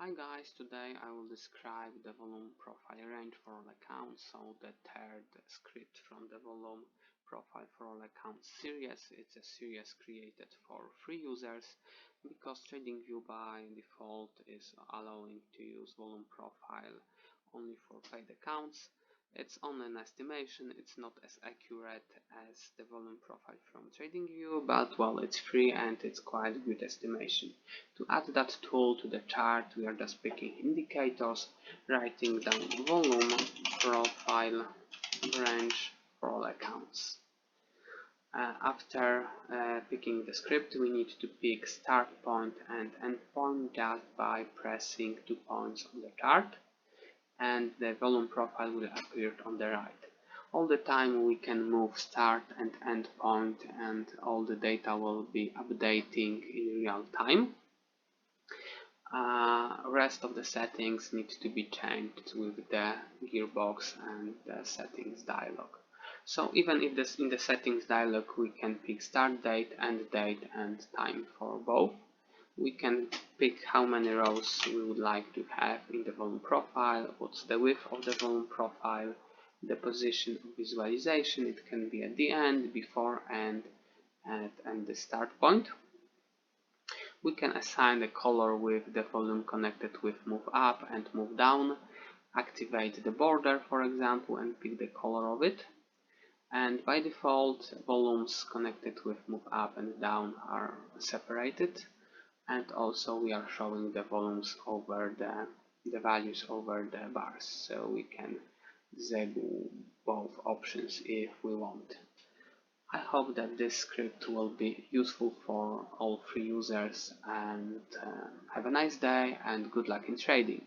Hi guys, today I will describe the volume profile range for all accounts. So the third script from the volume profile for all accounts series. It's a series created for free users because TradingView by default is allowing to use volume profile only for paid accounts. It's only an estimation, it's not as accurate as the volume profile from TradingView, but well, it's free and it's quite a good estimation. To add that tool to the chart, we are just picking indicators, writing down volume profile range for all accounts. After picking the script, we need to pick start point and end point just by pressing 2 points on the chart, and the volume profile will appear on the right. All the time we can move start and end point, and all the data will be updating in real time. Rest of the settings need to be changed with the gearbox and the settings dialog. So even if in the settings dialog we can pick start date, end date and time for both. We can pick how many rows we would like to have in the volume profile, what's the width of the volume profile, the position of visualization, it can be at the end, before, and the start point. We can assign a color with the volume connected with move up and move down, activate the border for example and pick the color of it. And by default volumes connected with move up and down are separated, and also we are showing the volumes over the values over the bars, so we can disable both options if we want. I hope that this script will be useful for all free users, and have a nice day and good luck in trading.